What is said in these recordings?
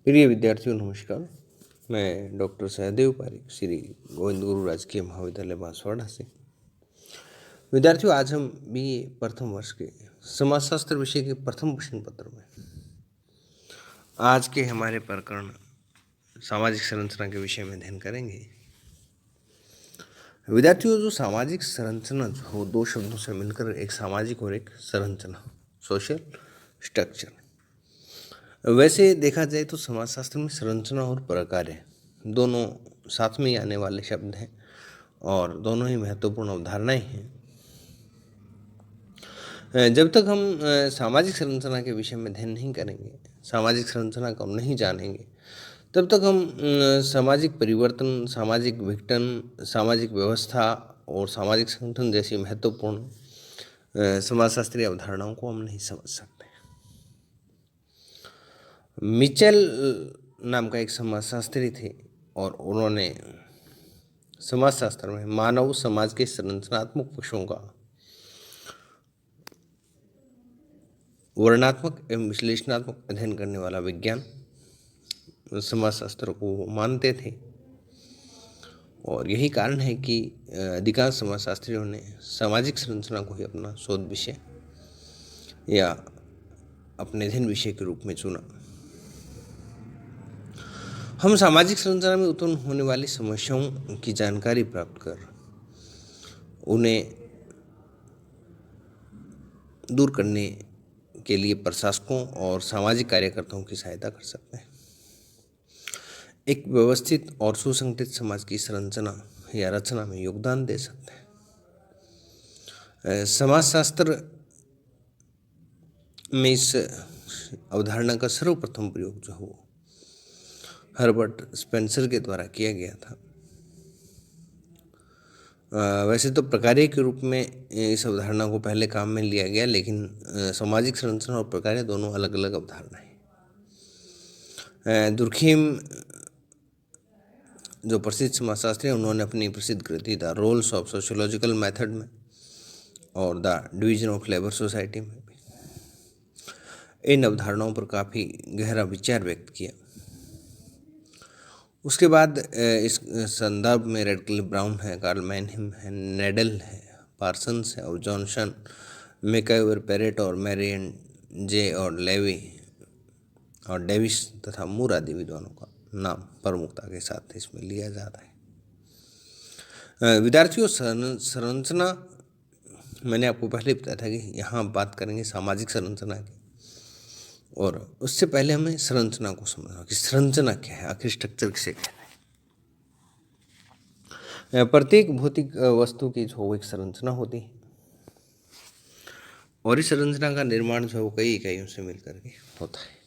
प्रिय विद्यार्थियों नमस्कार। मैं डॉक्टर सहदेव पारिक श्री गोविंद गुरु राजकीय महाविद्यालय बांसवाड़ा से। विद्यार्थियों, आज हम बीए प्रथम वर्ष के समाजशास्त्र विषय के प्रथम प्रश्न पत्र में आज के हमारे प्रकरण सामाजिक संरचना के विषय में अध्ययन करेंगे। विद्यार्थियों, जो सामाजिक संरचना जो हो दो शब्दों से मिलकर एक सामाजिक और एक संरचना, सोशल स्ट्रक्चर। वैसे देखा जाए तो समाजशास्त्र में संरचना और प्रकार्य दोनों साथ में ही आने वाले शब्द हैं और दोनों ही महत्वपूर्ण अवधारणाएं हैं। जब तक हम सामाजिक संरचना के विषय में अध्ययन नहीं करेंगे, सामाजिक संरचना को हम नहीं जानेंगे, तब तक हम सामाजिक परिवर्तन, सामाजिक विघटन, सामाजिक व्यवस्था और सामाजिक संगठन जैसी महत्वपूर्ण समाजशास्त्रीय अवधारणाओं को हम नहीं समझ सकते। मिचेल नाम का एक समाजशास्त्री थे और उन्होंने समाजशास्त्र में मानव समाज के संरचनात्मक पक्षों का वर्णनात्मक एवं विश्लेषणात्मक अध्ययन करने वाला विज्ञान समाजशास्त्र को मानते थे। और यही कारण है कि अधिकांश समाजशास्त्रियों ने सामाजिक संरचना को ही अपना शोध विषय या अपने अध्ययन विषय के रूप में चुना। हम सामाजिक संरचना में उत्पन्न होने वाली समस्याओं की जानकारी प्राप्त कर उन्हें दूर करने के लिए प्रशासकों और सामाजिक कार्यकर्ताओं की सहायता कर सकते हैं। एक व्यवस्थित और सुसंगठित समाज की संरचना या रचना में योगदान दे सकते हैं। समाजशास्त्र में इस अवधारणा का सर्वप्रथम प्रयोग जो हो हर्बर्ट स्पेंसर के द्वारा किया गया था। वैसे तो प्रकार्य के रूप में इस अवधारणा को पहले काम में लिया गया, लेकिन सामाजिक संरचना और प्रकार्य दोनों अलग अलग अवधारणाएं हैं। दुर्खीम जो प्रसिद्ध समाजशास्त्री हैं, उन्होंने अपनी प्रसिद्ध कृति the rules of sociological method में और the division of labour society में भी इन अवधारणाओं पर काफ़ी गहरा विचार व्यक्त किया। उसके बाद इस संदर्भ में रेडक्लिफ ब्राउन है, कार्ल मैनहिम है, नेडल है, पार्सन्स है और जॉनसन, मैकआइवर, पेरेट और मैरियन जे और लेवी और डेविस तथा मूर आदि विद्वानों का नाम प्रमुखता के साथ इसमें लिया जाता है। विद्यार्थियों, संरचना मैंने आपको पहले बताया था कि यहाँ बात करेंगे सामाजिक संरचना की, और उससे पहले हमें संरचना को समझना कि संरचना क्या है, आखिर स्ट्रक्चर किसे कहते हैं। प्रत्येक भौतिक वस्तु की जो एक संरचना होती है और इस संरचना का निर्माण जो है वो कई इकाइयों से मिलकर के होता है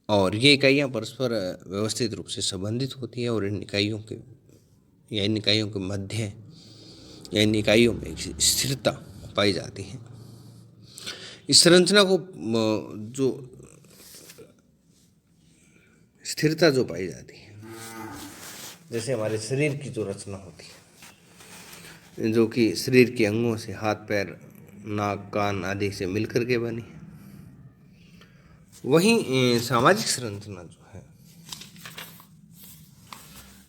और ये इकाइयाँ परस्पर व्यवस्थित रूप से संबंधित होती है और इन इकाइयों के मध्य या इन इकाइयों में एक स्थिरता पाई जाती है। इस संरचना को जो स्थिरता जो पाई जाती है, जैसे हमारे शरीर की जो रचना होती है, जो कि शरीर के अंगों से, हाथ पैर, नाक, कान आदि से मिलकर के बनी है, वहीं सामाजिक संरचना जो है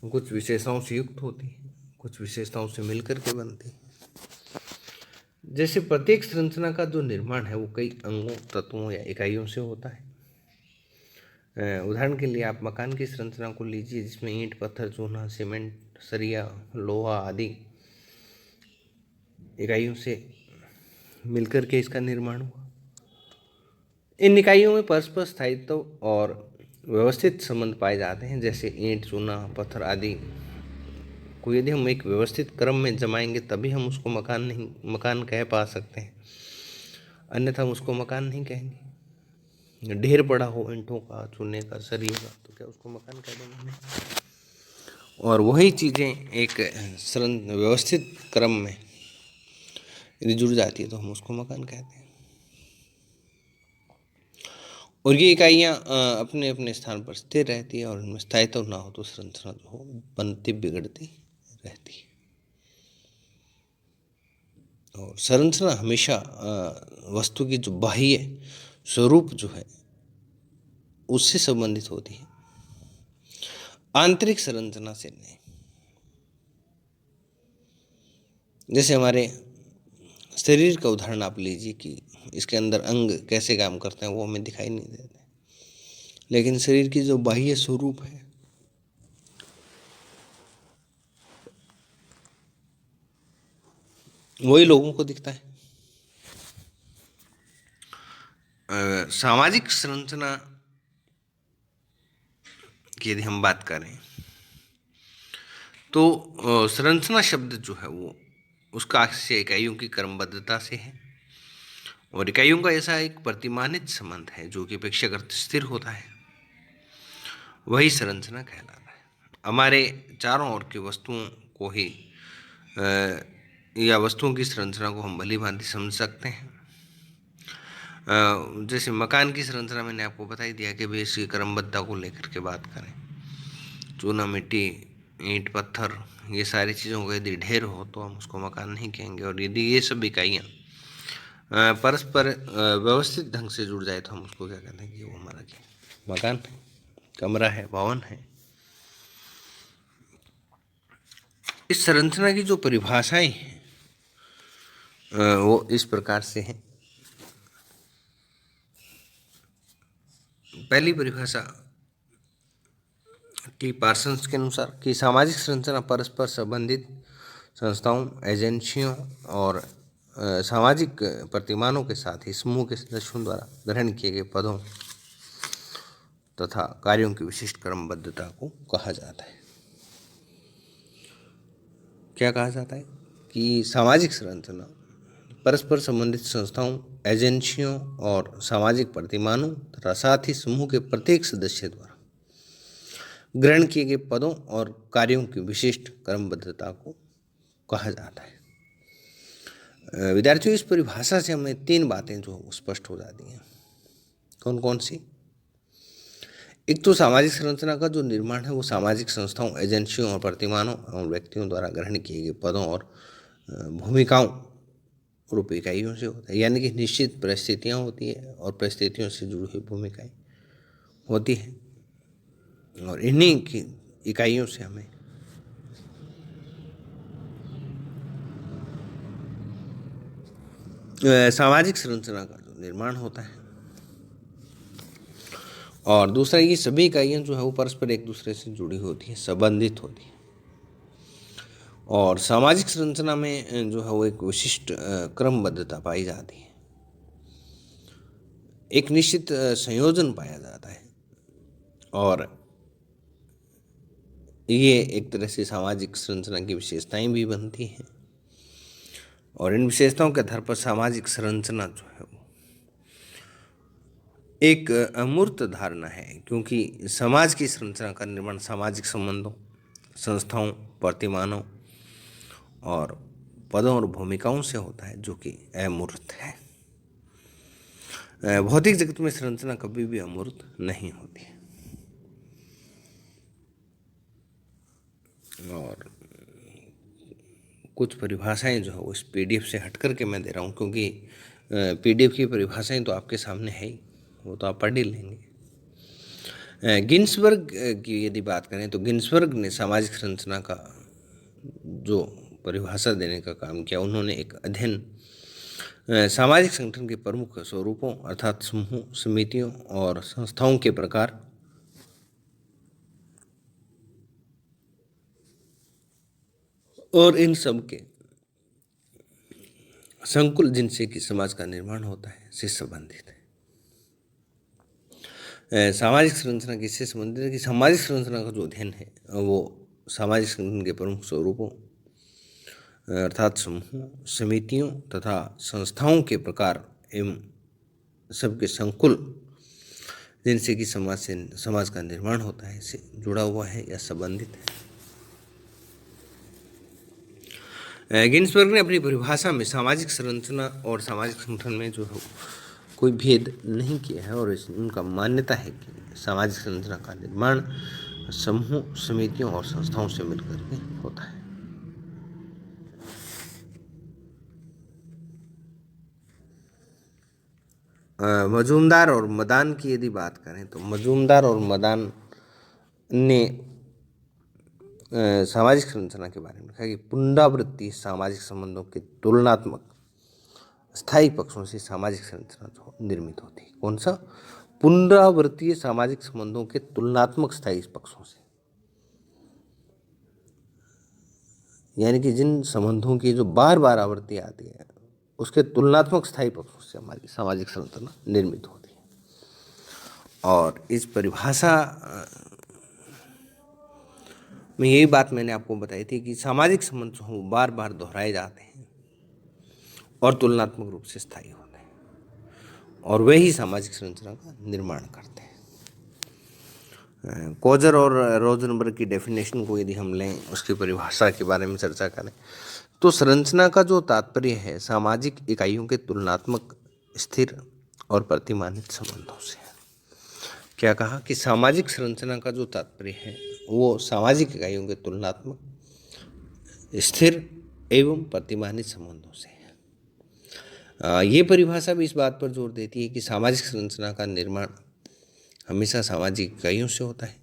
कुछ विशेषताओं से युक्त होती है, कुछ विशेषताओं से मिलकर के बनती है। जैसे प्रत्येक संरचना का जो निर्माण है वो कई अंगों, तत्वों या इकाइयों से होता है। उदाहरण के लिए आप मकान की संरचना को लीजिए, जिसमें ईंट, पत्थर, चूना, सीमेंट, सरिया, लोहा आदि इकाइयों से मिलकर के इसका निर्माण हुआ। इन इकाइयों में परस्पर स्थायित्व और व्यवस्थित संबंध पाए जाते हैं। जैसे ईंट, चूना, पत्थर आदि को यदि हम एक व्यवस्थित क्रम में जमाएंगे तभी हम उसको मकान कह पा सकते हैं, अन्यथा हम उसको मकान नहीं कहेंगे। ढेर पड़ा हो ईंटों का, चूने का, सरिये का, तो क्या उसको मकान कह देंगे? और वही चीज़ें एक व्यवस्थित क्रम में यदि जुड़ जाती है तो हम उसको मकान कहते हैं। और ये इकाइयाँ अपने अपने स्थान पर स्थिर रहती है और इनमें स्थायित्व ना हो तो संरचना जो हो बनती बिगड़ती रहती है। और संरचना हमेशा वस्तु की जो बाह्य स्वरूप जो है उससे संबंधित होती है, आंतरिक संरचना से नहीं। जैसे हमारे शरीर का उदाहरण आप लीजिए कि इसके अंदर अंग कैसे काम करते हैं वो हमें दिखाई नहीं देते, लेकिन शरीर की जो बाह्य स्वरूप है वही लोगों को दिखता है। सामाजिक संरचना की यदि हम बात करें तो संरचना शब्द जो है वो उसका आशय इकाइयों की क्रमबद्धता से है, और इकाइयों का ऐसा एक प्रतिमानित संबंध है जो कि अपेक्षाकृत स्थिर होता है, वही संरचना कहलाता है। हमारे चारों ओर की वस्तुओं को ही या वस्तुओं की संरचना को हम भली भांति समझ सकते हैं। जैसे मकान की संरचना मैंने आपको बता ही दिया कि भाई इसकी क्रमबद्धता को लेकर के बात करें, चूना मिट्टी ईंट पत्थर ये सारी चीज़ों का यदि ढेर हो तो हम उसको मकान नहीं कहेंगे, और यदि ये सब इकाइयाँ परस्पर व्यवस्थित ढंग से जुड़ जाए तो हम उसको क्या कहते हैं कि वो हमारा क्या मकान है, कमरा है, भवन है। इस संरचना की जो परिभाषाएं हैं वो इस प्रकार से हैं। पहली परिभाषा टी पार्सन्स के अनुसार कि सामाजिक संरचना परस्पर संबंधित संस्थाओं, एजेंसियों और सामाजिक प्रतिमानों के साथ ही समूह के सदस्यों द्वारा ग्रहण किए गए पदों तथा कार्यों की विशिष्ट क्रमबद्धता को कहा जाता है। क्या कहा जाता है कि सामाजिक संरचना परस्पर संबंधित संस्थाओं, एजेंसियों और सामाजिक प्रतिमानों तथा साथ ही समूह के प्रत्येक सदस्य द्वारा ग्रहण किए गए पदों और कार्यों की विशिष्ट क्रमबद्धता को कहा जाता है। विद्यार्थियों, इस परिभाषा से हमें तीन बातें जो स्पष्ट हो जाती हैं। कौन कौन सी? एक तो सामाजिक संरचना का जो निर्माण है वो सामाजिक संस्थाओं, एजेंसियों और प्रतिमानों और व्यक्तियों द्वारा ग्रहण किए गए पदों और भूमिकाओं रूप इकाइयों से होता है, यानी कि निश्चित परिस्थितियाँ होती है और परिस्थितियों से जुड़ी हुई भूमिकाएं होती हैं, और इन्हीं की इकाइयों से हमें सामाजिक संरचना का जो निर्माण होता है। और दूसरा, ये सभी इकाइयाँ जो है वो परस्पर एक दूसरे से जुड़ी होती हैं, संबंधित होती हैं, और सामाजिक संरचना में जो है वो एक विशिष्ट क्रमबद्धता पाई जाती है, एक निश्चित संयोजन पाया जाता है, और ये एक तरह से सामाजिक संरचना की विशेषताएं भी बनती हैं, और इन विशेषताओं के आधार पर सामाजिक संरचना जो है वो एक अमूर्त धारणा है, क्योंकि समाज की संरचना का निर्माण सामाजिक संबंधों, संस्थाओं, प्रतिमानों और पदों और भूमिकाओं से होता है, जो कि अमूर्त है। भौतिक जगत में संरचना कभी भी अमूर्त नहीं होती है। और कुछ परिभाषाएं जो है वो इस पीडीएफ से हट करके मैं दे रहा हूँ, क्योंकि पीडीएफ की परिभाषाएं तो आपके सामने है ही, वो तो आप पढ़ ही लेंगे। गिन्सबर्ग की यदि बात करें तो गिन्सबर्ग ने सामाजिक संरचना का जो परिभाषा देने का काम किया, उन्होंने एक अध्ययन सामाजिक संगठन के प्रमुख स्वरूपों अर्थात समूह, समितियों और संस्थाओं के प्रकार और इन सब के संकुल जिनसे कि समाज का निर्माण होता है से संबंधित है। सामाजिक संरचना किससे संबंधित है कि सामाजिक संरचना का जो अध्ययन है वो सामाजिक संगठन के प्रमुख स्वरूपों अर्थात समूह, समितियों तथा संस्थाओं के प्रकार एवं सबके संकुल जिनसे कि समाज का निर्माण होता है इससे जुड़ा हुआ है या संबंधित है। गिन्सबर्ग ने अपनी परिभाषा में सामाजिक संरचना और सामाजिक संगठन में जो है कोई भेद नहीं किया है, और उनका मान्यता है कि सामाजिक संरचना का निर्माण समूह, समितियों और संस्थाओं से मिलकर के होता है। मजूमदार और मदान की यदि बात करें तो मजूमदार और मदान ने सामाजिक संरचना के बारे में कहा कि पुनरावृत्ति सामाजिक संबंधों के तुलनात्मक स्थायी पक्षों से सामाजिक संरचना जो निर्मित होती है। कौन सा? पुनरावृत्तीय सामाजिक संबंधों के तुलनात्मक स्थायी पक्षों से, यानी कि जिन संबंधों की जो बार बार आवृत्ति आती है उसके तुलनात्मक स्थायी पक्षों से हमारी सामाजिक संरचना निर्मित होती है। और इस परिभाषा में यही बात मैंने आपको बताई थी कि सामाजिक संबंध जो हैं बार बार दोहराए जाते हैं और तुलनात्मक रूप से स्थायी होते हैं और वे ही सामाजिक संरचना का निर्माण करते हैं। कोजर और रोजनबर्ग की डेफिनेशन को यदि हम लें, उसकी परिभाषा के बारे में चर्चा करें तो संरचना का जो तात्पर्य है सामाजिक इकाइयों के तुलनात्मक स्थिर और प्रतिमानित संबंधों से। क्या कहा कि सामाजिक संरचना का जो तात्पर्य है वो सामाजिक इकाइयों के तुलनात्मक स्थिर एवं प्रतिमानित संबंधों से है। ये परिभाषा भी इस बात पर जोर देती है कि सामाजिक संरचना का निर्माण हमेशा सामाजिक इकाइयों से होता है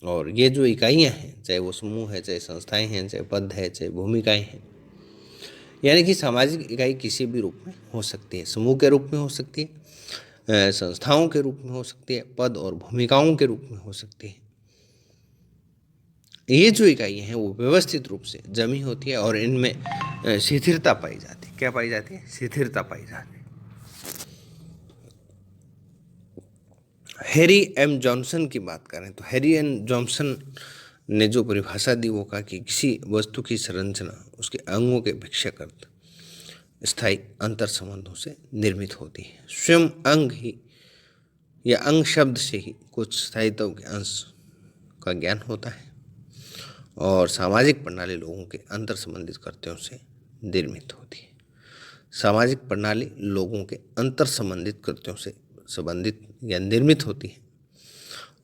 और ये जो इकाइयाँ हैं, चाहे वो समूह है, चाहे संस्थाएं हैं, चाहे पद है, चाहे भूमिकाएं हैं, यानी कि सामाजिक इकाई किसी भी रूप में हो सकती है। समूह के रूप में हो सकती है, संस्थाओं के रूप में हो सकती है, पद और भूमिकाओं के रूप में हो सकती है। ये जो इकाइयाँ हैं वो व्यवस्थित रूप से जमी होती है और इनमें शिथिलता पाई जाती है। क्या पाई जाती है? शिथिलता पाई जाती है। हैरी एम जॉनसन की बात करें तो हैरी एम जॉनसन ने जो परिभाषा दी वो कहा कि किसी वस्तु की संरचना उसके अंगों के अपेक्षाकृत स्थायी अंतर संबंधों से निर्मित होती है। स्वयं अंग ही या अंग शब्द से ही कुछ स्थायित्व के अंश का ज्ञान होता है और सामाजिक प्रणाली लोगों के अंतर संबंधित कृत्यों से निर्मित होती है। सामाजिक प्रणाली लोगों के अंतर संबंधित कृत्यों से संबंधित या निर्मित होती है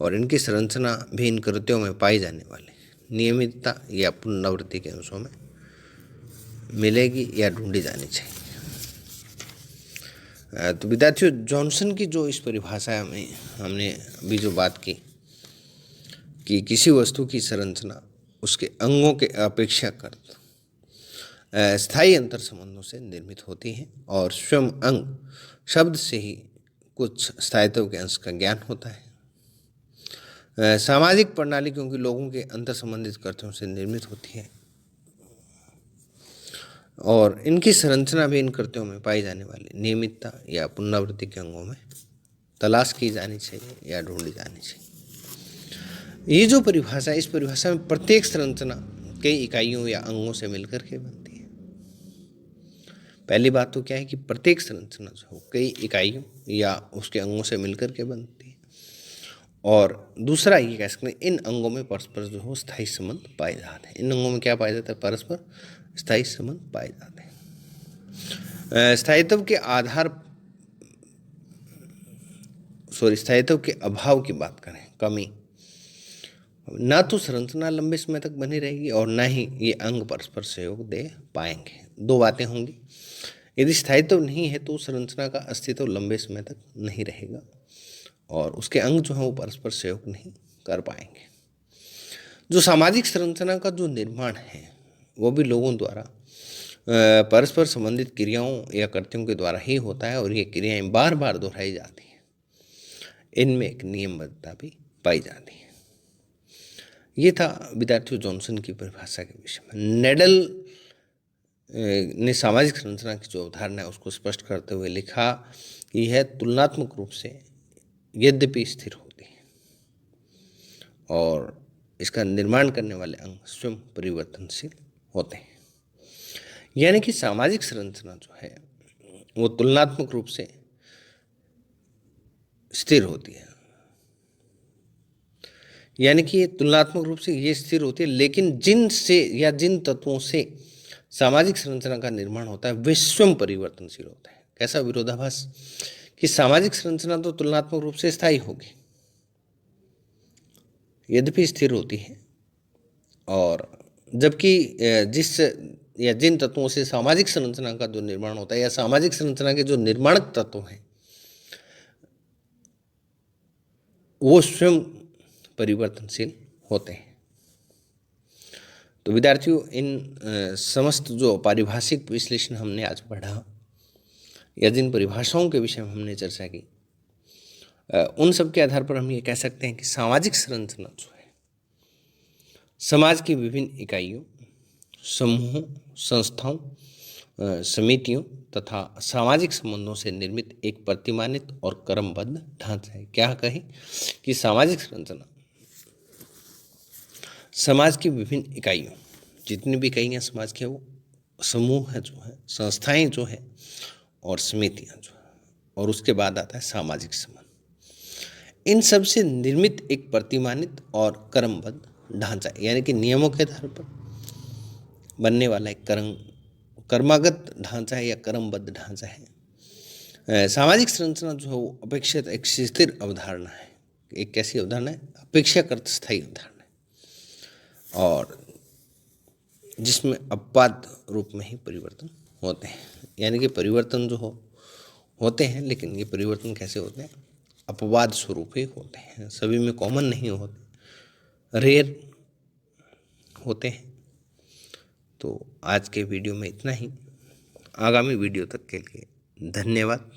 और इनकी संरचना भी इन कृत्यों में पाई जाने वाले नियमितता या पुनरावृत्ति के अंशों में मिलेगी या ढूंढी जानी चाहिए। तो विद्यार्थियों, जॉनसन की जो इस परिभाषा में हमने अभी जो बात की कि किसी वस्तु की संरचना उसके अंगों के अपेक्षाकृत स्थायी अंतर संबंधों से निर्मित होती है और स्वयं अंग शब्द से ही कुछ स्थायित्व के अंश का ज्ञान होता है। सामाजिक प्रणाली क्योंकि लोगों के अंतर संबंधित कृत्यों से निर्मित होती है और इनकी संरचना भी इन कृत्यों में पाई जाने वाली नियमितता या पुनरावृत्ति के अंगों में तलाश की जानी चाहिए या ढूंढी जानी चाहिए। ये जो परिभाषा, इस परिभाषा में प्रत्येक संरचना कई इकाइयों या अंगों से मिलकर के बनती है। पहली बात तो क्या है कि प्रत्येक संरचना जो हो कई इकाइयों या उसके अंगों से मिलकर के बनती है और दूसरा ये कह सकते हैं इन अंगों में परस्पर जो हो स्थायी संबंध पाए जाते हैं। इन अंगों में क्या पाया जाता है? परस्पर स्थायी संबंध पाए जाते हैं। स्थायित्व के अभाव की बात करें, कमी, ना तो संरचना लंबे समय तक बनी रहेगी और ना ही ये अंग परस्पर सहयोग दे पाएंगे। दो बातें होंगी, यदि स्थायित्व नहीं है तो संरचना का अस्तित्व लंबे समय तक नहीं रहेगा और उसके अंग जो हैं वो परस्पर सहयोग नहीं कर पाएंगे। जो सामाजिक संरचना का जो निर्माण है वो भी लोगों द्वारा परस्पर संबंधित क्रियाओं या कृत्यों के द्वारा ही होता है और ये क्रियाएं बार बार दोहराई जाती हैं। इनमें एक नियमबद्धता भी पाई जाती है। ये था विद्यार्थियों जॉनसन की परिभाषा के विषय में। नेडल ने सामाजिक संरचना की जो अवधारणा है उसको स्पष्ट करते हुए लिखा कि यह तुलनात्मक रूप से यद्यपि स्थिर होती है और इसका निर्माण करने वाले अंग स्वयं परिवर्तनशील होते हैं। यानी कि सामाजिक संरचना जो है वो तुलनात्मक रूप से स्थिर होती है, यानी कि ये तुलनात्मक रूप से ये स्थिर होती है, लेकिन जिन तत्वों से सामाजिक संरचना का निर्माण होता है वे स्वयं परिवर्तनशील होता है। कैसा विरोधाभास कि सामाजिक संरचना तो तुलनात्मक रूप से स्थायी होगी यद्यपि स्थिर होती है और जबकि जिन तत्वों से सामाजिक संरचना का जो निर्माण होता है या सामाजिक संरचना के जो निर्माणक तत्व हैं वो स्वयं परिवर्तनशील होते हैं। तो विद्यार्थियों, इन समस्त जो पारिभाषिक विश्लेषण हमने आज पढ़ा या जिन परिभाषाओं के विषय में हमने चर्चा की, उन सब के आधार पर हम ये कह सकते हैं कि सामाजिक संरचना जो है समाज की विभिन्न इकाइयों, समूहों, संस्थाओं, समितियों तथा सामाजिक संबंधों से निर्मित एक प्रतिमानित और क्रमबद्ध ढांचा है। क्या कहें कि सामाजिक संरचना समाज की विभिन्न इकाइयों, जितनी भी इकाइयाँ समाज के, वो समूह है जो है, संस्थाएं जो है और समितियाँ जो है, और उसके बाद आता है सामाजिक संबंध। इन सब से निर्मित एक प्रतिमानित और क्रमबद्ध ढांचा, यानी कि नियमों के आधार पर बनने वाला एक कर्मागत ढांचा है या क्रमबद्ध ढांचा है। सामाजिक संरचना जो है वो अपेक्षित एक स्थिर अवधारणा है। एक कैसी अवधारणा है? अपेक्षाकृत स्थायी अवधारणा है, और जिसमें अपवाद रूप में ही परिवर्तन होते हैं। यानी कि परिवर्तन जो होते हैं, लेकिन ये परिवर्तन कैसे होते हैं? अपवाद स्वरूप ही होते हैं, सभी में कॉमन नहीं होते, रेयर होते हैं। तो आज के वीडियो में इतना ही। आगामी वीडियो तक के लिए धन्यवाद।